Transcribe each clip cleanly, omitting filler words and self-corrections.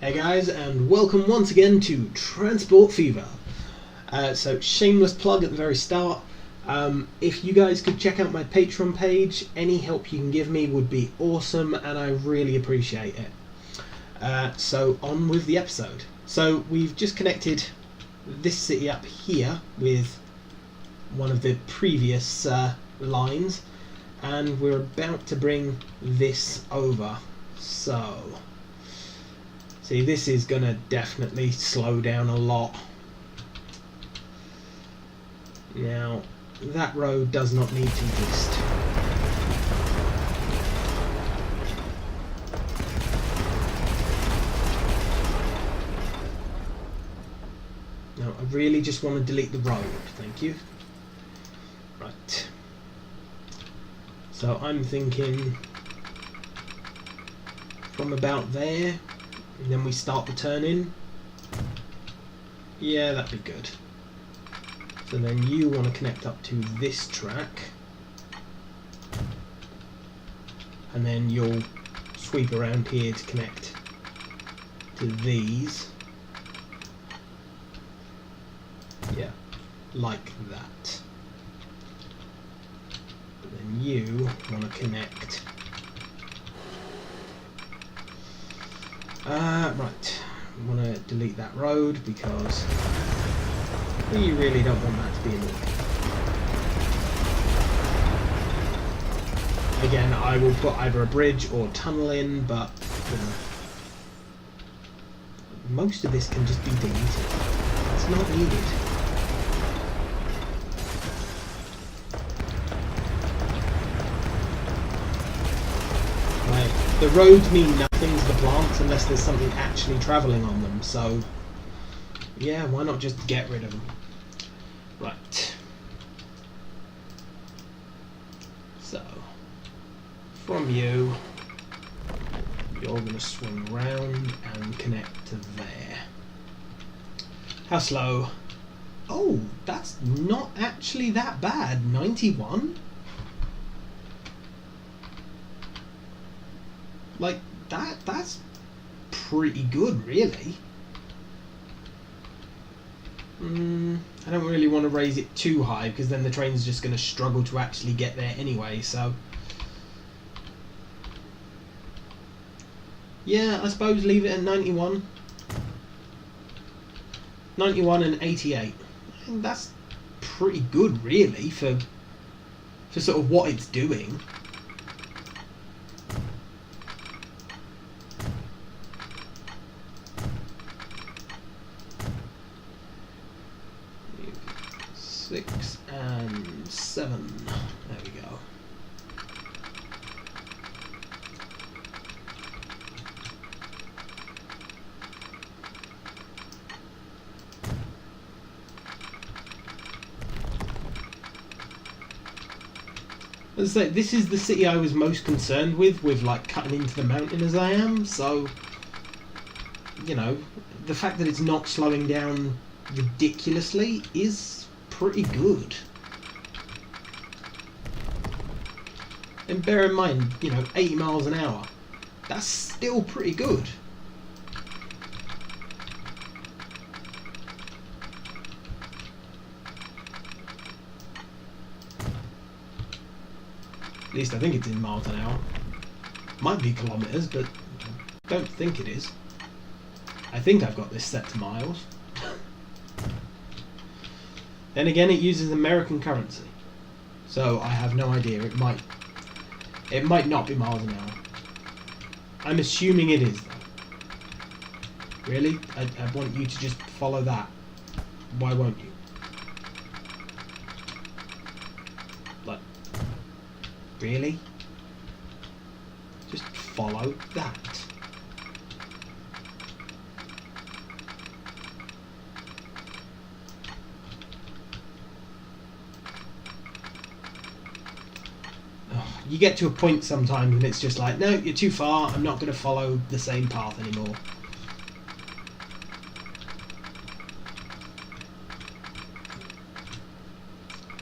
Hey guys, and welcome once again to Transport Fever. So shameless plug at the very start. If you guys could check out my Patreon page, any help you can give me would be awesome, and I really appreciate it. So on with the episode. So we've just connected this city up here with one of the previous lines, and we're about to bring this over. So see, this is going to definitely slow down a lot. Now, that road does not need to exist. Now, I really just want to delete the road, thank you. Right. So I'm thinking from about there, and then we start the turn in. Yeah, that'd be good. So then you want to connect up to this track, and then you'll sweep around here to connect to these. Yeah, like that. And then you want to connect. Right. I want to delete that road because we really don't want that to be in the way. Again, I will put either a bridge or tunnel in, but you know, most of this can just be deleted. It's not needed. Right. The roads mean nothing to the plants unless there's something actually travelling on them, so yeah, why not just get rid of them? Right. So, from you, you're going to swing round and connect to there. How slow? Oh, that's not actually that bad. 91? Like, that's pretty good, really. I don't really want to raise it too high because then the train's just going to struggle to actually get there anyway, so yeah, I suppose leave it at 91. 91 and 88. I think that's pretty good, really, for sort of what it's doing. Six and 7. There we go. As I say, this is the city I was most concerned with like cutting into the mountain as I am, so you know, the fact that it's not slowing down ridiculously is pretty good. And bear in mind, you know, 80 miles an hour, that's still pretty good. At least I think it's in miles an hour. Might be kilometers, but I don't think it is. I think I've got this set to miles. Then again, it uses American currency, so I have no idea. It might not be miles an hour. I'm assuming it is, though. Really? I want you to just follow that. Why won't you? Like, really? Just follow that. You get to a point sometimes and it's just like, no, you're too far, I'm not going to follow the same path anymore.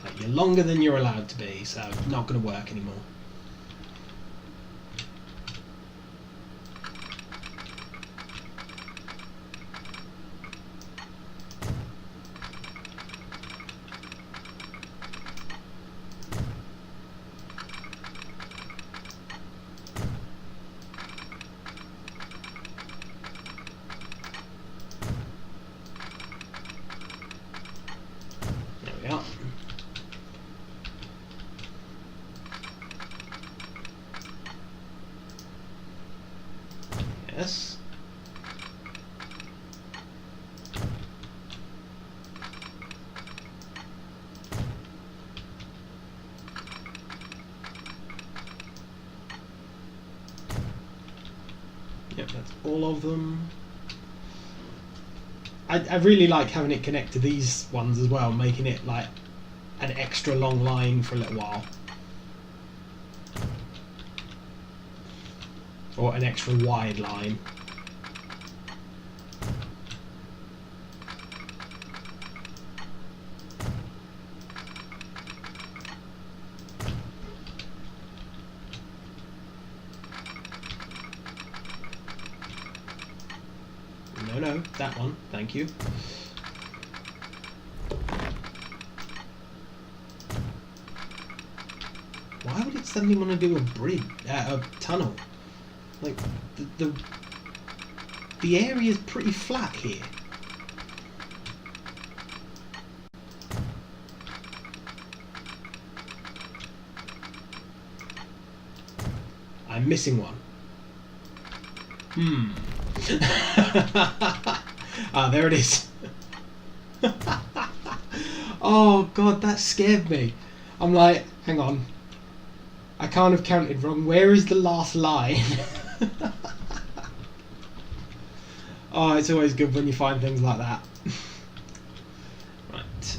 Like, you're longer than you're allowed to be, so it's not going to work anymore. Yes. Yep, that's all of them. I really like having it connect to these ones as well, making it like an extra long line for a little while. Or an extra wide line. No, that one, thank you. Why would it suddenly want to do a bridge, a tunnel? Like, the area is pretty flat here. I'm missing one. Ah, there it is. Oh god, that scared me. I'm like, hang on. I can't have counted wrong. Where is the last line? Oh, it's always good when you find things like that. Right,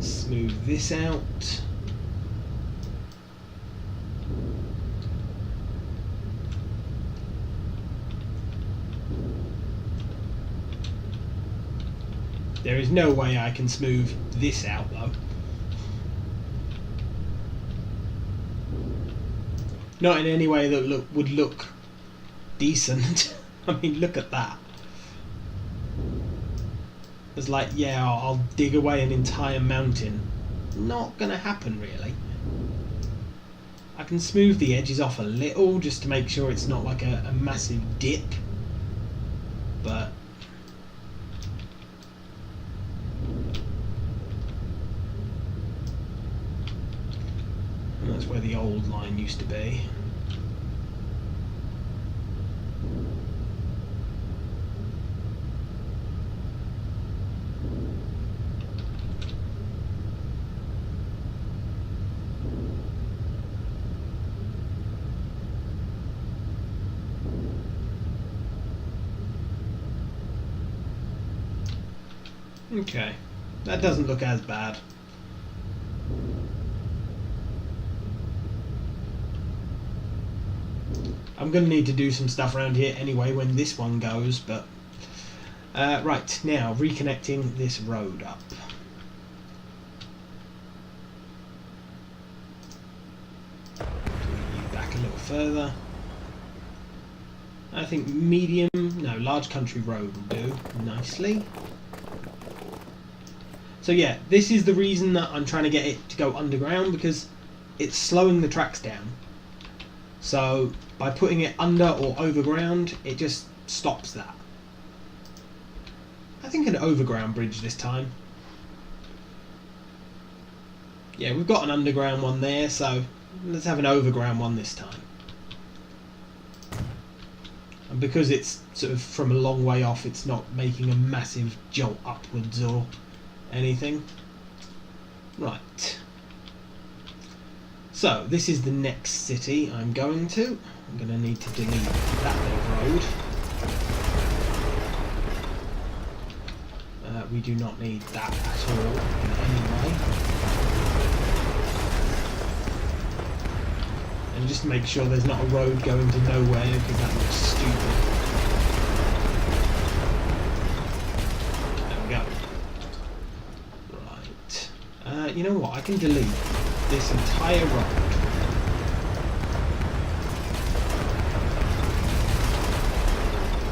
smooth this out. There is no way I can smooth this out though. Not in any way that would look decent. I mean, look at that. It's like, yeah, I'll dig away an entire mountain. Not gonna happen, really. I can smooth the edges off a little, just to make sure it's not like a massive dip. But... that's where the old line used to be. Okay, that doesn't look as bad. I'm going to need to do some stuff around here anyway when this one goes, but... right, now, reconnecting this road up. Back a little further. I think large country road will do nicely. So yeah, this is the reason that I'm trying to get it to go underground, because it's slowing the tracks down. So by putting it under or overground, it just stops that. I think an overground bridge this time. Yeah, we've got an underground one there, so let's have an overground one this time. And because it's sort of from a long way off, it's not making a massive jolt upwards or anything. Right. So, this is the next city I'm going to. I'm going to need to delete that bit of road. We do not need that at all in any way. And just make sure there's not a road going to nowhere, because that looks stupid. There we go. Right. You know what? I can delete this entire road.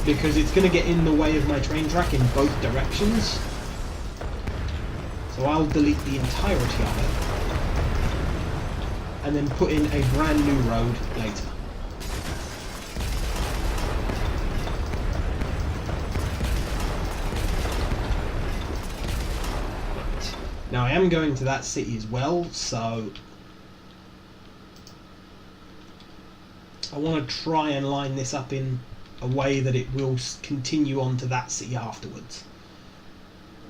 Because it's going to get in the way of my train track in both directions. So I'll delete the entirety of it. And then put in a brand new road later. Right. Now I am going to that city as well, so I want to try and line this up in a way that it will continue on to that city afterwards.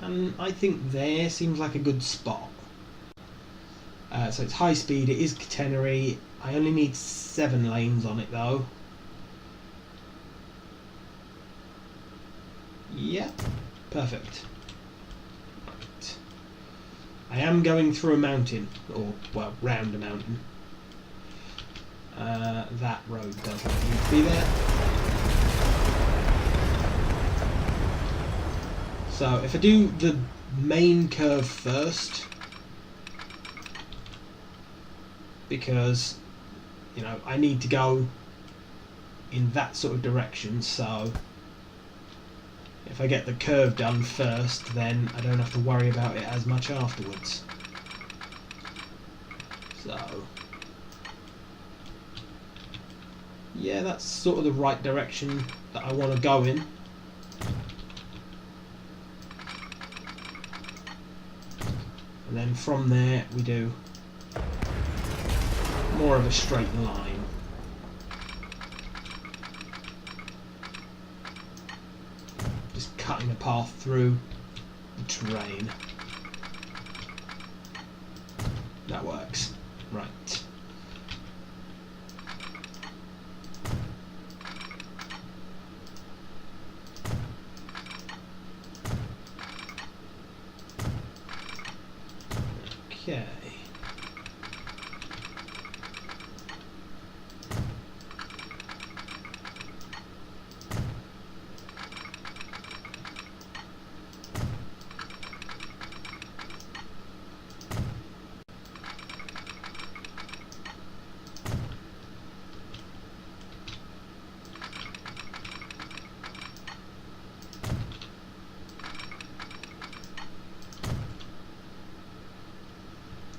And I think there seems like a good spot. So it's high speed, it is catenary. I only need 7 lanes on it though. Yeah, perfect. Right. I am going through a mountain, or well, round a mountain. That road doesn't need to be there. So if I do the main curve first, because you know I need to go in that sort of direction, so if I get the curve done first, then I don't have to worry about it as much afterwards. So yeah, that's sort of the right direction that I want to go in. And then from there we do more of a straight line. Just cutting a path through the terrain. That works. Right. Okay.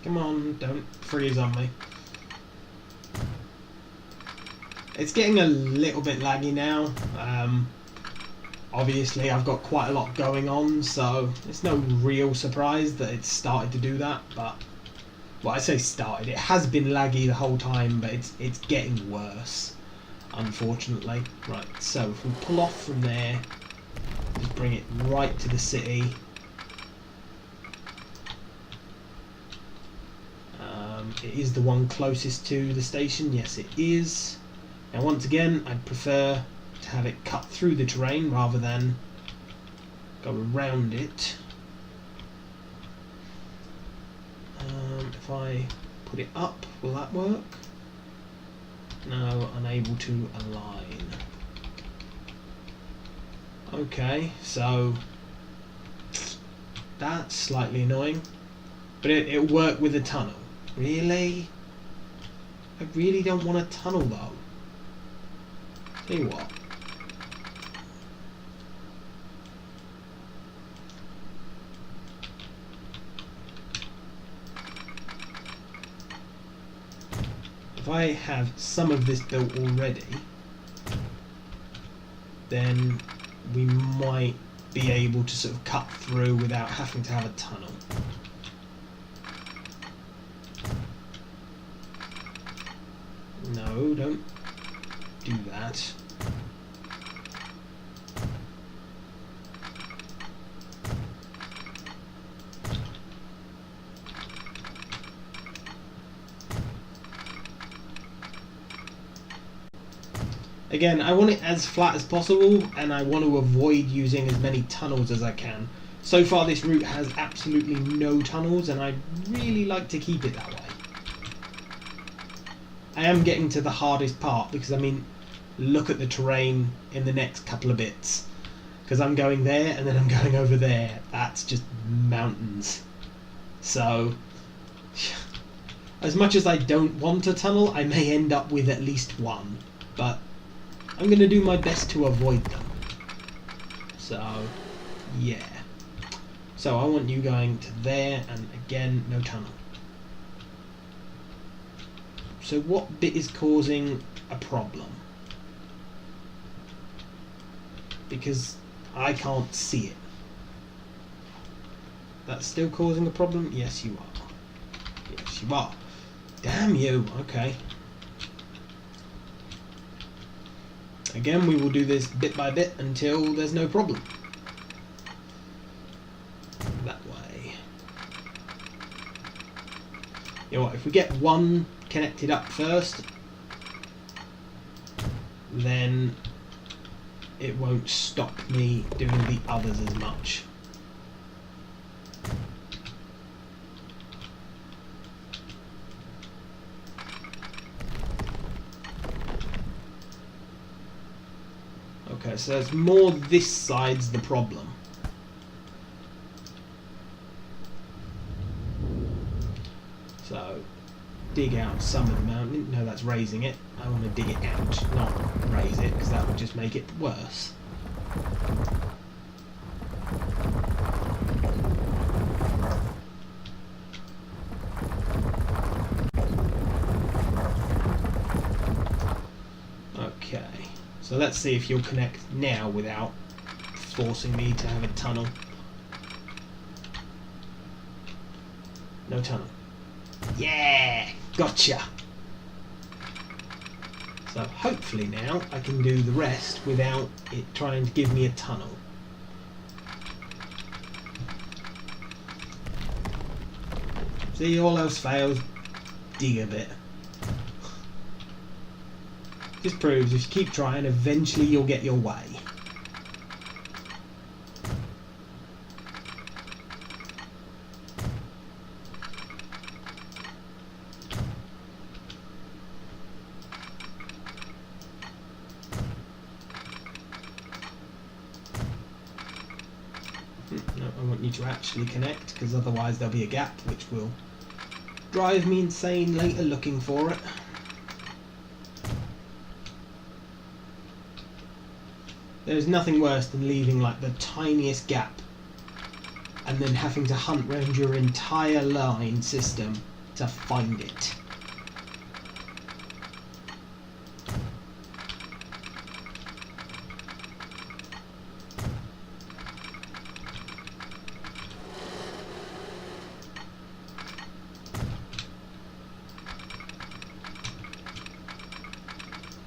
Come on, don't freeze on me. It's getting a little bit laggy now. Obviously I've got quite a lot going on, so it's no real surprise that it's started to do that, but well, I say started, it has been laggy the whole time, but it's getting worse, unfortunately. Right, so if we pull off from there, just bring it right to the city. It is the one closest to the station, yes it is. Now once again, I'd prefer to have it cut through the terrain rather than go around it. If I put it up, will that work? No, unable to align. Okay, so that's slightly annoying, but it'll work with a tunnel. Really? I really don't want a tunnel though. Tell you what. If I have some of this built already, then we might be able to sort of cut through without having to have a tunnel. No, don't do that. Again, I want it as flat as possible, and I want to avoid using as many tunnels as I can. So far this route has absolutely no tunnels, and I'd really like to keep it that way. I am getting to the hardest part because, I mean, look at the terrain in the next couple of bits. Because I'm going there and then I'm going over there. That's just mountains. So, as much as I don't want a tunnel, I may end up with at least one. But I'm going to do my best to avoid them. So, yeah. So I want you going to there, and again, no tunnel. So what bit is causing a problem? Because I can't see it. That's still causing a problem? Yes, you are. Yes, you are. Damn you. Okay. Again, we will do this bit by bit until there's no problem. That way. You know what, if we get one connected up first, then it won't stop me doing the others as much. Okay, so it's more this side's the problem. So, dig out some of the mountain. No, that's raising it. I want to dig it out, not raise it, because that would just make it worse. Okay, so let's see if you'll connect now without forcing me to have a tunnel. No tunnel. Yeah! Gotcha! So hopefully now I can do the rest without it trying to give me a tunnel. See, all else fails, dig a bit. Just proves if you keep trying, eventually you'll get your way. No, I want you to actually connect, because otherwise there'll be a gap which will drive me insane later looking for it. There's nothing worse than leaving like the tiniest gap and then having to hunt around your entire line system to find it.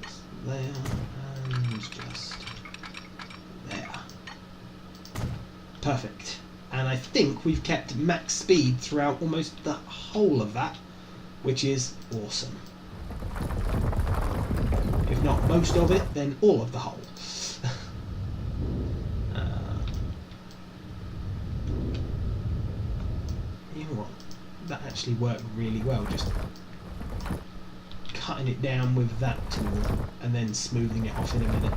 Just there and just there. Perfect. And I think we've kept max speed throughout almost the whole of that, which is awesome. If not most of it, then all of the whole. You know what? That actually worked really well, just cutting it down with that tool and then smoothing it off in a minute.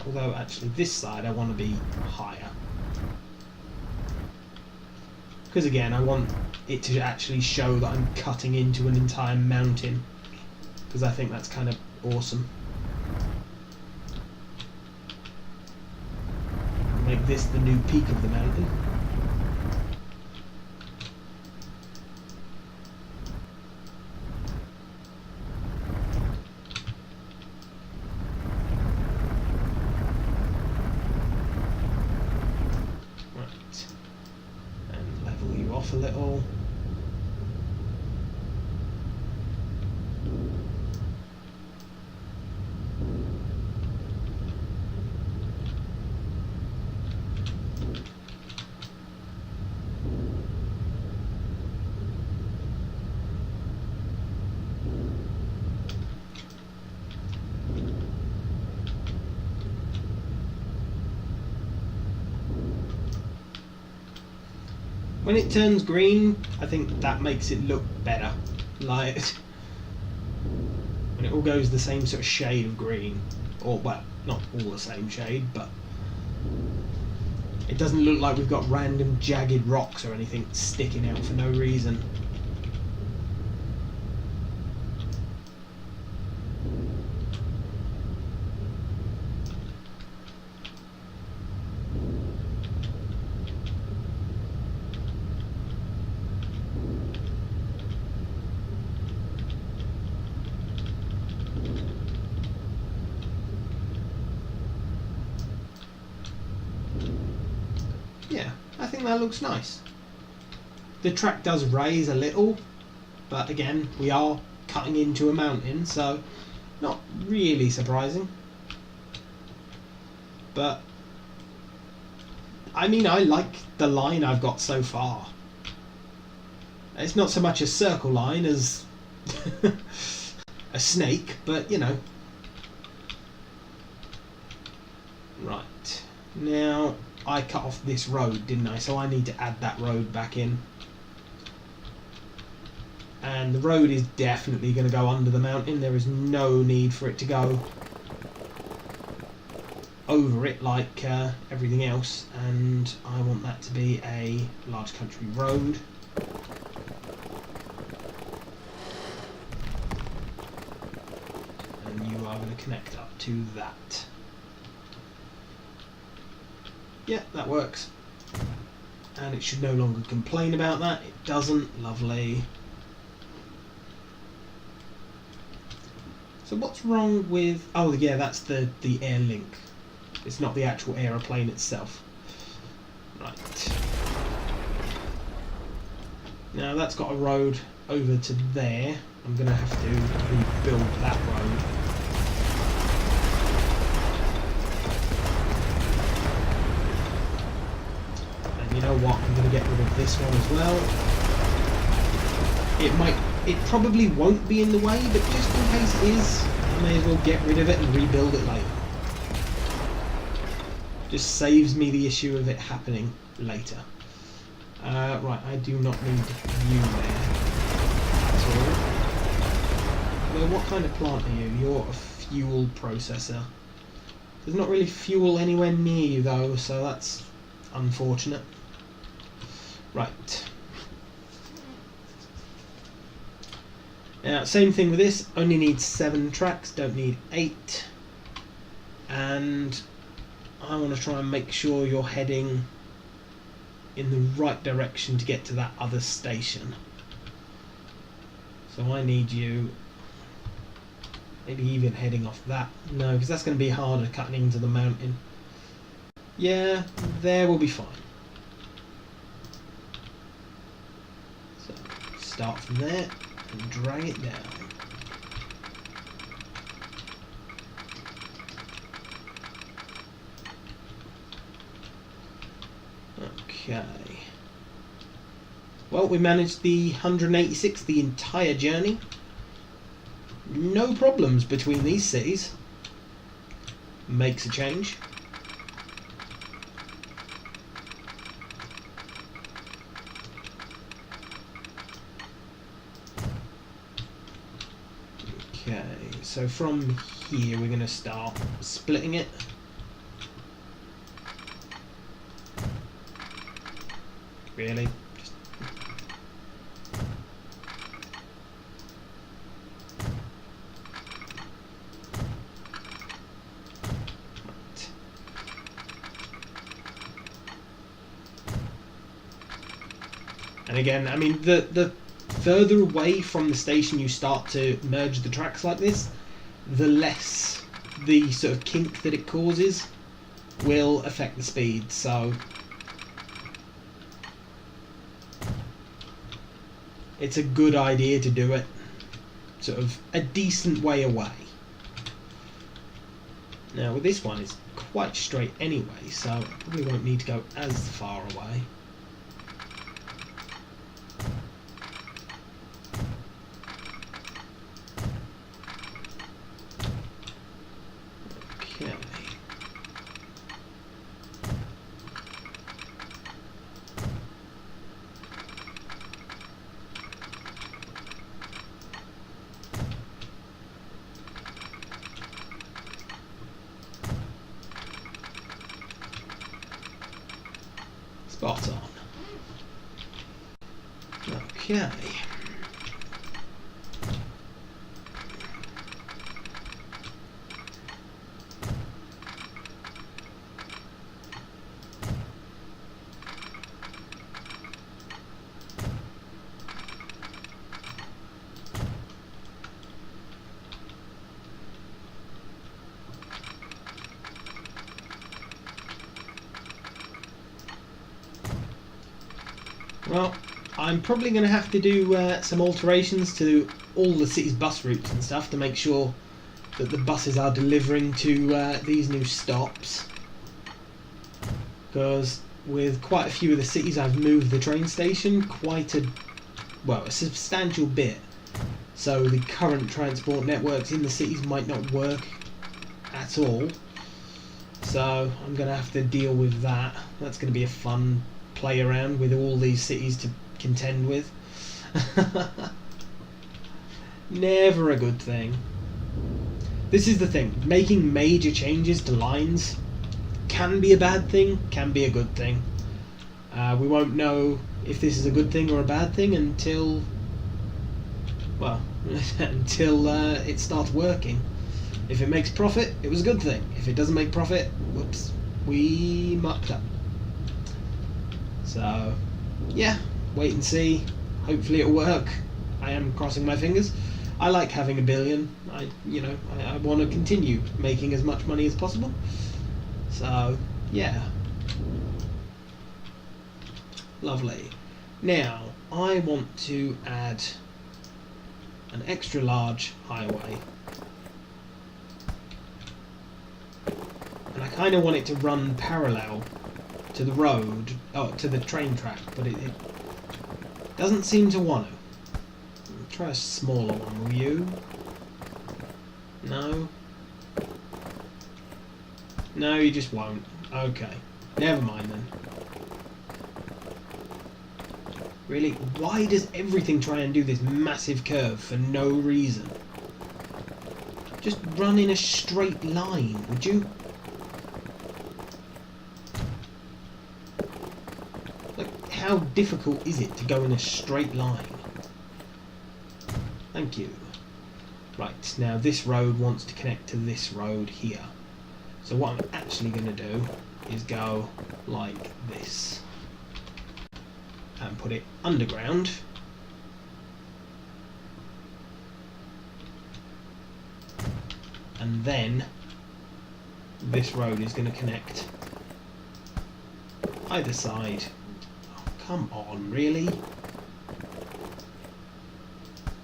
Although actually this side I want to be higher. Because again, I want it to actually show that I'm cutting into an entire mountain. Because I think that's kind of awesome. Make this the new peak of the mountain. Right. And level you off a little. When it turns green, I think that makes it look better. Like, when it all goes the same sort of shade of green, or well, not all the same shade, but it doesn't look like we've got random jagged rocks or anything sticking out for no reason. Yeah, I think that looks nice. The track does raise a little, but again, we are cutting into a mountain, so not really surprising. But I mean, I like the line I've got so far. It's not so much a circle line as a snake, but you know. Right, now I cut off this road, didn't I? So I need to add that road back in. And the road is definitely going to go under the mountain. There is no need for it to go over it like everything else. And I want that to be a large country road. And you are going to connect up to that. Yeah, that works. And it should no longer complain about that. It doesn't. Lovely. So what's wrong with... Oh yeah, that's the air link. It's not the actual aeroplane itself. Right. Now that's got a road over to there. I'm going to have to rebuild that road. And you know what? I'm going to get rid of this one as well. It probably won't be in the way, but just in case it is, I may as well get rid of it and rebuild it later. Just saves me the issue of it happening later. Right, I do not need you there at all. Well, what kind of plant are you? You're a fuel processor. There's not really fuel anywhere near you though, so that's unfortunate. Right. Now, same thing with this, only needs 7 tracks, don't need 8. And I want to try and make sure you're heading in the right direction to get to that other station. So I need you maybe even heading off that. No, because that's going to be harder cutting into the mountain. Yeah, there will be fine. So start from there. And drag it down. Okay. Well, we managed the 186 the entire journey. No problems between these cities. Makes a change. Okay, so from here we're going to start splitting it. Really? Just... Right. And again, I mean, the further away from the station you start to merge the tracks like this, the less the sort of kink that it causes will affect the speed. So it's a good idea to do it sort of a decent way away. Now with this one it's quite straight anyway, so I probably won't need to go as far away. Okay. Spot on. Okay. Well, I'm probably going to have to do some alterations to all the city's bus routes and stuff to make sure that the buses are delivering to these new stops. Because with quite a few of the cities I've moved the train station quite a substantial bit. So the current transport networks in the cities might not work at all. So I'm going to have to deal with that. That's going to be a fun play around with all these cities to contend with. Never a good thing. This is the thing. Making major changes to lines can be a bad thing, can be a good thing. We won't know if this is a good thing or a bad thing until, well, until it starts working. If it makes profit, it was a good thing. If it doesn't make profit, whoops, we mucked up. So, yeah, wait and see. Hopefully it'll work. I am crossing my fingers. I like having $1 billion. I want to continue making as much money as possible. So, yeah. Lovely. Now, I want to add an extra large highway. And I kind of want it to run parallel to the road, to the train track, but it doesn't seem to want to. Try a smaller one, will you? No? No, you just won't. Okay. Never mind then. Really? Why does everything try and do this massive curve for no reason? Just run in a straight line, would you? Like, how difficult is it to go in a straight line? Thank you. Right, now this road wants to connect to this road here. So what I'm actually going to do is go like this. And put it underground. And then this road is going to connect either side. Oh, come on, really?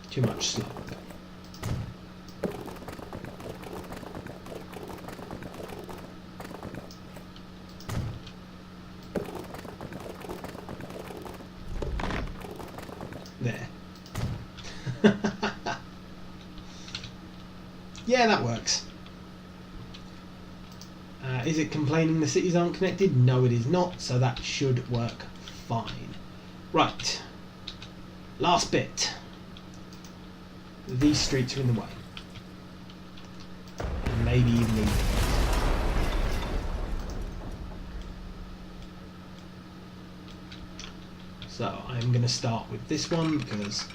Too much slope. There. Yeah, that works. Is it complaining the cities aren't connected? No, it is not, so that should work fine. Right. Last bit. These streets are in the way. And maybe even these. So I'm going to start with this one because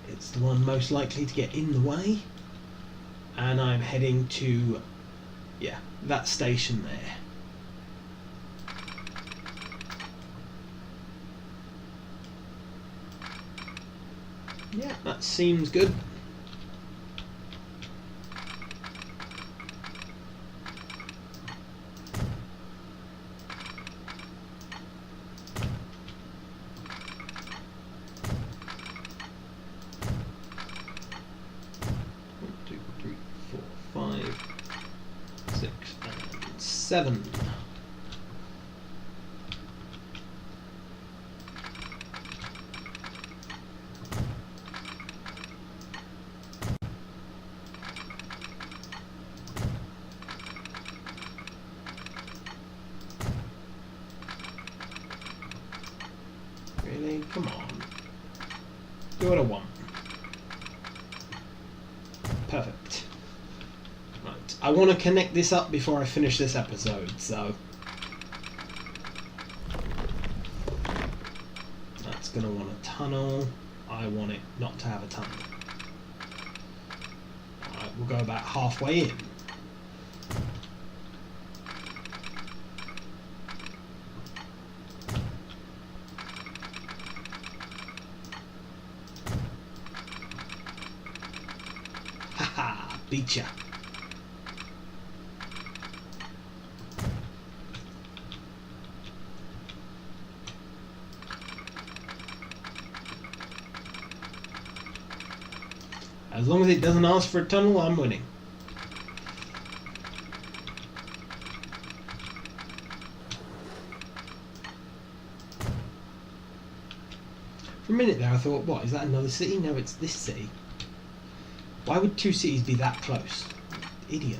it's the one most likely to get in the way. And I'm heading to, yeah, that station there. Yeah, that seems good. Seven. Really? Come on. Do what I want. Perfect. I want to connect this up before I finish this episode, so that's going to want a tunnel. I want it not to have a tunnel. Alright, we'll go about halfway in. Haha, beat ya. As long as it doesn't ask for a tunnel, I'm winning. For a minute there I thought, what, is that another city? No, it's this city. Why would two cities be that close? Idiot.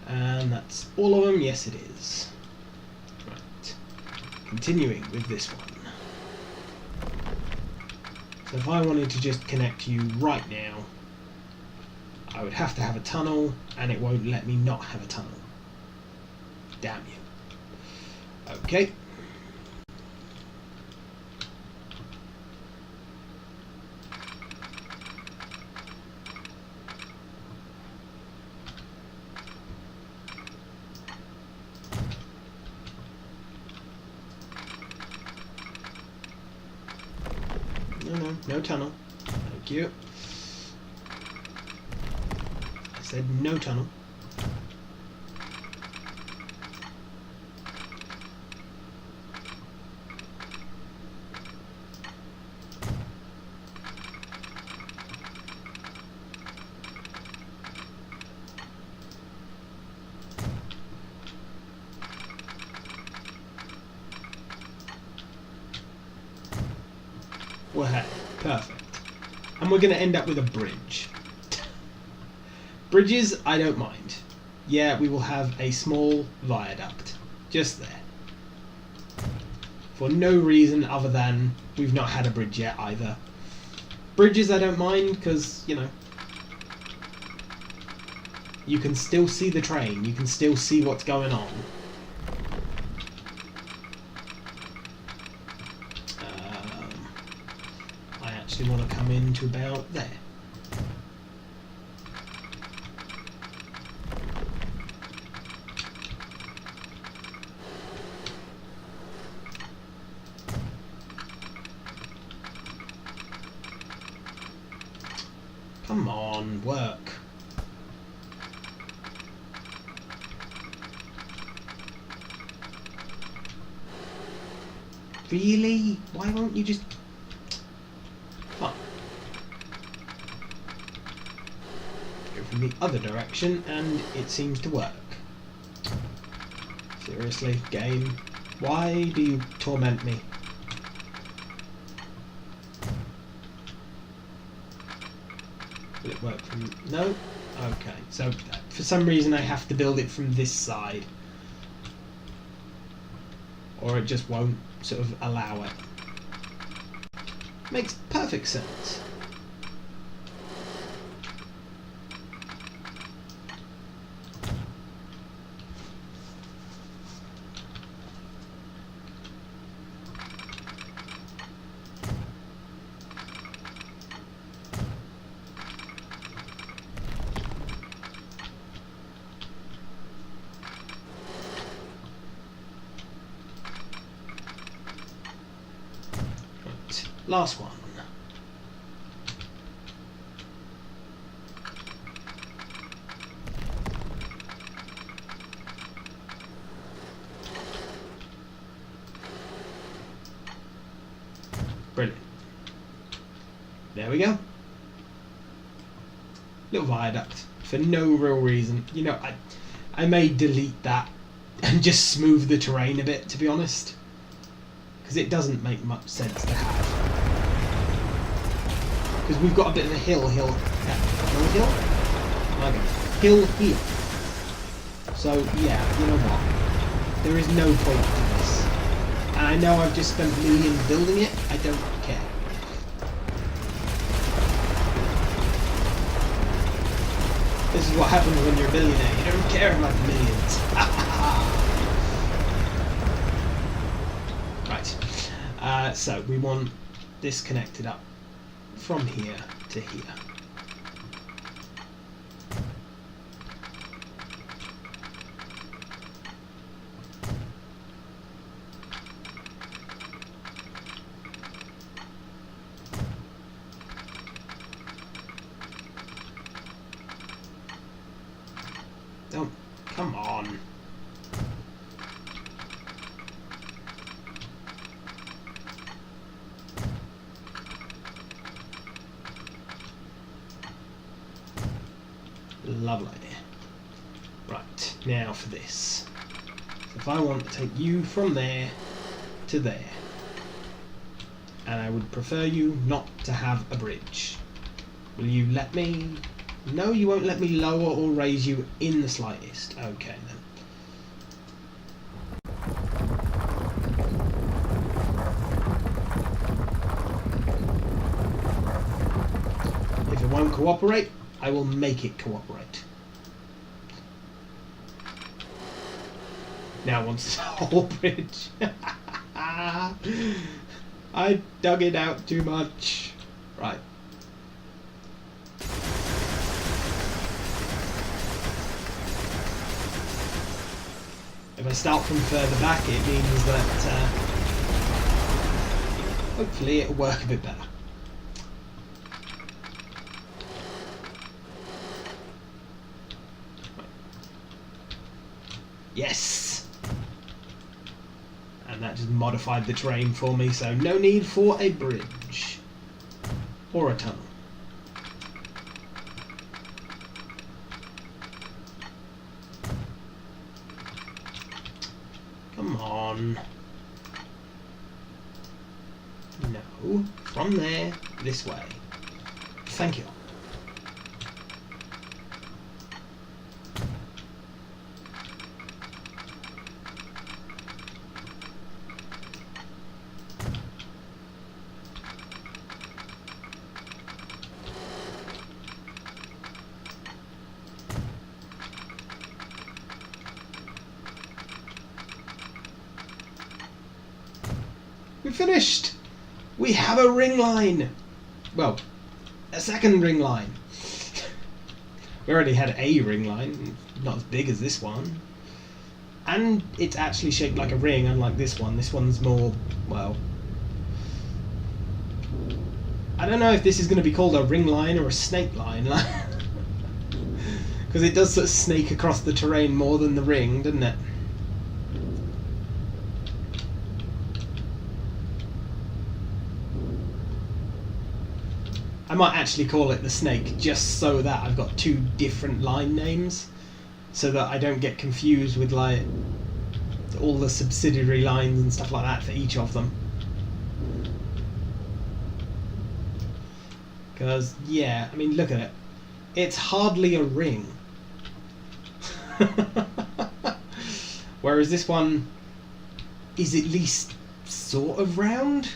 And that's all of them? Yes, it is. Right. Continuing with this one. So if I wanted to just connect you right now, I would have to have a tunnel, and it won't let me not have a tunnel. Damn you. Okay. No tunnel. Thank you. I said no tunnel. Well, hey, perfect. And we're going to end up with a bridge. Bridges, I don't mind. Yeah, we will have a small viaduct. Just there. For no reason other than we've not had a bridge yet either. Bridges I don't mind because, you know, you can still see the train. You can still see what's going on. I want to come into about there. Come on, work. Really? Why won't you just... Go from the other direction, and it seems to work. Seriously, game? Why do you torment me? Will it work from... No? Okay, so for some reason I have to build it from this side. Or it just won't sort of allow it. Makes perfect sense. Last one. Brilliant. There we go. Little viaduct for no real reason. You know, I may delete that and just smooth the terrain a bit, to be honest, because it doesn't make much sense to have. Because we've got a bit of a hill here. So yeah, you know what? There is no point to this. And I know I've just spent millions building it. I don't care. This is what happens when you're a billionaire. You don't care about the millions. Right. So we want this connected up from here to here. Oh, come on. Lovely. Right, now for this. So if I want to take you from there to there, and I would prefer you not to have a bridge. Will you let me? No, you won't let me lower or raise you in the slightest. Okay then. If it won't cooperate, I will make it cooperate. Now wants the whole bridge. I dug it out too much. Right. If I start from further back, it means that hopefully it'll work a bit better. Yes! And that just modified the terrain for me, so no need for a bridge. Or a tunnel. Come on. No. From there, this way. Thank you. We finished! We have a ring line! Well, a second ring line. We already had a ring line, not as big as this one. And it's actually shaped like a ring, unlike this one. This one's more, well... I don't know if this is going to be called a ring line or a snake line. Because it does sort of snake across the terrain more than the ring, doesn't it? I might actually call it the snake, just so that I've got two different line names, so that I don't get confused with like all the subsidiary lines and stuff like that for each of them. Because, yeah, I mean, look at it. It's hardly a ring. Whereas this one is at least sort of round.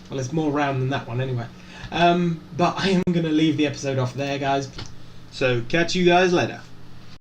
Well, it's more round than that one anyway. But I am going to leave the episode off there, guys. So, catch you guys later.